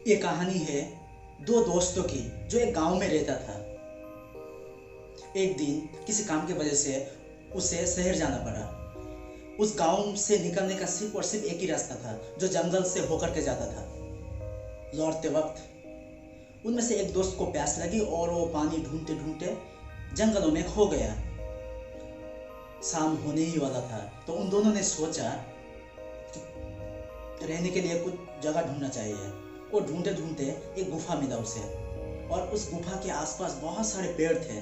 ये कहानी है दो दोस्तों की जो एक गांव में रहता था। एक दिन किसी काम की वजह से उसे शहर जाना पड़ा। उस गांव से निकलने का सिर्फ और सिर्फ एक ही रास्ता था जो जंगल से होकर के जाता था। लौटते वक्त उनमें से एक दोस्त को प्यास लगी और वो पानी ढूंढते ढूंढते जंगलों में खो गया। शाम होने ही वाला था तो उन दोनों ने सोचा कि रहने के लिए कुछ जगह ढूंढना चाहिए। वो ढूंढते ढूंढते एक गुफा मिला उसे और उस गुफा के आसपास बहुत सारे पेड़ थे।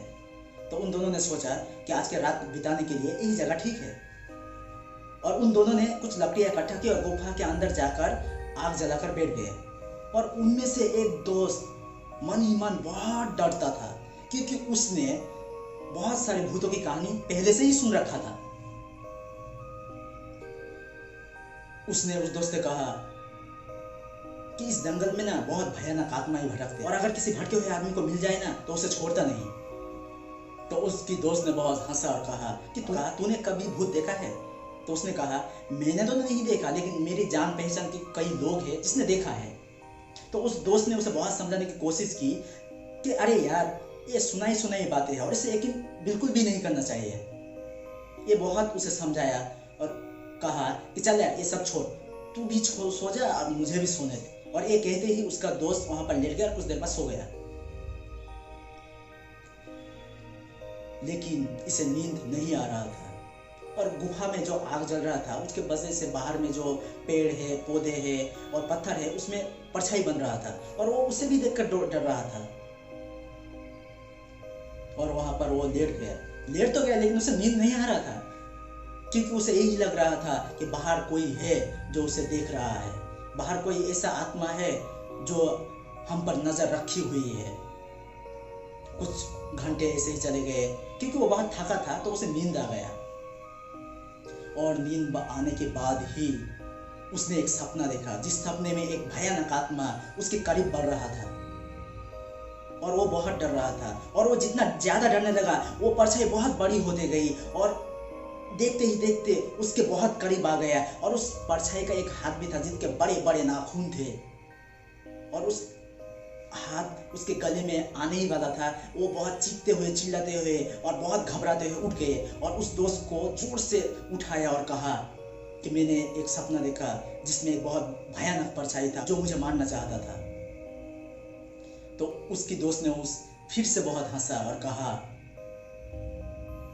तो उन दोनों ने सोचा कि आज के रात बिताने के लिए यही जगह ठीक है। और उन दोनों ने कुछ लकड़ियां इकट्ठा की और गुफा के अंदर जाकर आग जलाकर बैठ गए। और उनमें से एक दोस्त मन ही मन बहुत डरता था क्योंकि उसने बहुत सारे भूतों की कहानी पहले से ही सुन रखा था। उसने उस दोस्त से कहा कि इस जंगल में ना बहुत भयानक आत्माएं भटकते और अगर किसी भटके हुए आदमी को मिल जाए ना तो उसे छोड़ता नहीं। तो उसकी दोस्त ने बहुत हंसा और कहा कि तूने कभी भूत देखा है? तो उसने कहा मैंने तो नहीं देखा लेकिन मेरी जान पहचान के कई लोग हैं जिसने देखा है। तो उस दोस्त ने उसे बहुत समझाने की कोशिश की कि अरे यार ये सुनाई सुनाई बातें हैं और इसे यकीन बिल्कुल भी नहीं करना चाहिए। ये बहुत उसे समझाया और कहा कि चल यार ये सब छोड़, तू भी सो जा और मुझे भी सोने दे। और ये कहते ही उसका दोस्त वहां पर लेट गया और कुछ देर बाद सो गया। लेकिन इसे नींद नहीं आ रहा था और गुफा में जो आग जल रहा था उसके वजह से बाहर में जो पेड़ है, पौधे हैं और पत्थर है उसमें परछाई बन रहा था और वो उसे भी देखकर डर रहा था। और वहां पर वो लेट तो गया लेकिन उसे नींद नहीं आ रहा था क्योंकि उसे यही लग रहा था कि बाहर कोई है जो उसे देख रहा है, बाहर कोई ऐसा आत्मा है जो हम पर नजर रखी हुई है। कुछ घंटे ऐसे ही चले गए क्योंकि वो बहुत थका था तो उसे नींद आ गया। और नींद आने के बाद ही उसने एक सपना देखा जिस सपने में एक भयानक आत्मा उसके करीब बढ़ रहा था और वो बहुत डर रहा था। और वो जितना ज्यादा डरने लगा वो परछाई बहुत बड़ी होती गई और देखते ही देखते उसके बहुत करीब आ गया। और उस परछाई का एक हाथ भी था जिसके बड़े बड़े नाखून थे और उस हाथ उसके गले में आने ही वाला था। वो बहुत चीखते हुए, चिल्लाते हुए और बहुत घबराते हुए उठ गए और उस दोस्त को जोर से उठाया और कहा कि मैंने एक सपना देखा जिसमें एक बहुत भयानक परछाई था जो मुझे मारना चाहता था। तो उसकी दोस्त ने फिर से बहुत हंसा और कहा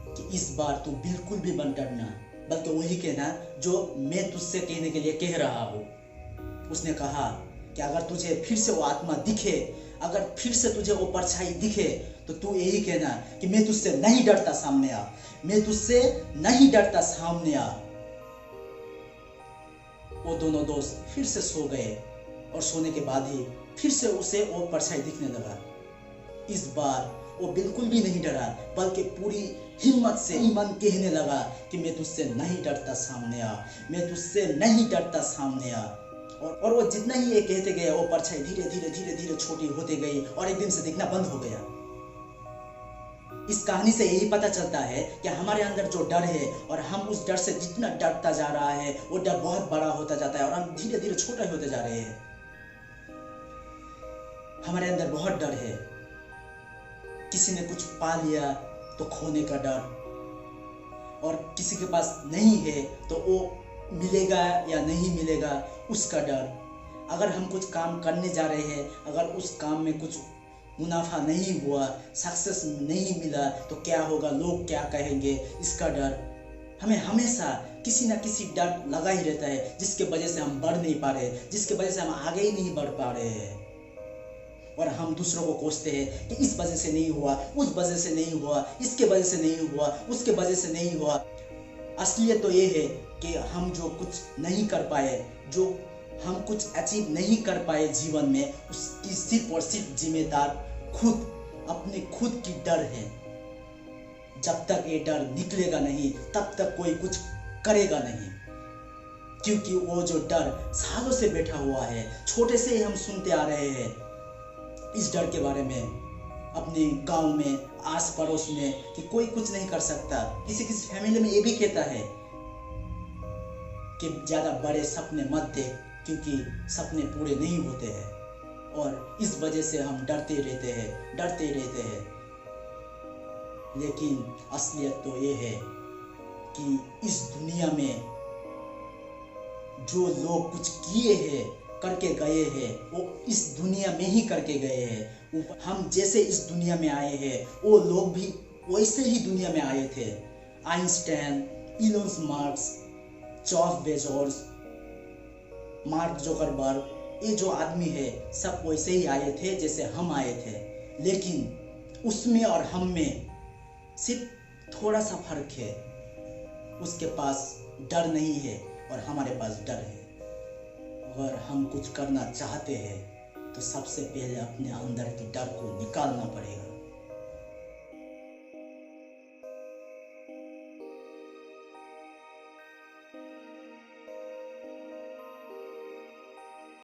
कि इस बार तू बिल्कुल भी मत डरना, बल्कि वही कहना जो मैं तुझसे कहने के लिए कह रहा हूँ। उसने कहा कि अगर तुझे फिर से वो आत्मा दिखे, अगर फिर से तुझे वो परछाई दिखे तो तू यही कहना कि मैं तुझसे नहीं डरता, सामने आ, मैं तुझसे नहीं डरता, सामने आ। वो दोनों दोस्त फिर से सो गए और सोने के बाद ही फिर से उसे वो परछाई दिखने लगा। इस बार वो बिल्कुल भी नहीं डरा बल्कि पूरी हिम्मत से मन कहने लगा कि मैं तुझसे नहीं डरता, सामने आ, मैं तुझसे नहीं डरता, सामने आ। और वो जितना ही ये कहते गए वो परछाई धीरे धीरे धीरे धीरे छोटी होती गई और एक दिन से दिखना बंद हो गया। इस कहानी से यही पता चलता है कि हमारे अंदर जो डर है और हम उस डर से जितना डरता जा रहा है वो डर बहुत बड़ा होता जाता है और हम धीरे धीरे छोटे होते जा रहे हैं। हमारे अंदर बहुत डर है। किसी ने कुछ पा लिया तो खोने का डर, और किसी के पास नहीं है तो वो मिलेगा या नहीं मिलेगा उसका डर। अगर हम कुछ काम करने जा रहे हैं, अगर उस काम में कुछ मुनाफा नहीं हुआ, सक्सेस नहीं मिला तो क्या होगा, लोग क्या कहेंगे, इसका डर। हमें हमेशा किसी ना किसी डर लगा ही रहता है जिसके वजह से हम बढ़ नहीं पा रहे, जिसके वजह से हम आगे ही नहीं बढ़ पा रहे हैं। और हम दूसरों को कोसते हैं कि इस वजह से नहीं हुआ, उस वजह से नहीं हुआ, इसके वजह से नहीं हुआ, उसके वजह से नहीं हुआ। असलियत तो ये है कि हम जो कुछ नहीं कर पाए, जो हम कुछ अचीव नहीं कर पाए जीवन में, उसकी सिर्फ और सिर्फ जिम्मेदार खुद, अपने खुद की डर है। जब तक ये डर निकलेगा नहीं तब तक कोई कुछ करेगा नहीं, क्योंकि वो जो डर सालों से बैठा हुआ है, छोटे से ही हम सुनते आ रहे हैं इस डर के बारे में, अपने गांव में, आस पड़ोस में, कि कोई कुछ नहीं कर सकता। किसी किसी फैमिली में ये भी कहता है कि ज्यादा बड़े सपने मत देख क्योंकि सपने पूरे नहीं होते हैं। और इस वजह से हम डरते रहते हैं। लेकिन असलियत तो ये है कि इस दुनिया में जो लोग कुछ किए हैं, करके गए हैं, वो इस दुनिया में ही करके गए हैं। हम जैसे इस दुनिया में आए हैं, वो लोग भी वैसे ही दुनिया में आए थे। Einstein, Elon marks, जॉफ Bezos, mark Zuckerberg, ये जो आदमी है सब वैसे ही आए थे जैसे हम आए थे। लेकिन उसमें और हम में सिर्फ थोड़ा सा फर्क है। उसके पास डर नहीं है और हमारे पास डर है। अगर हम कुछ करना चाहते हैं तो सबसे पहले अपने अंदर के डर को निकालना पड़ेगा।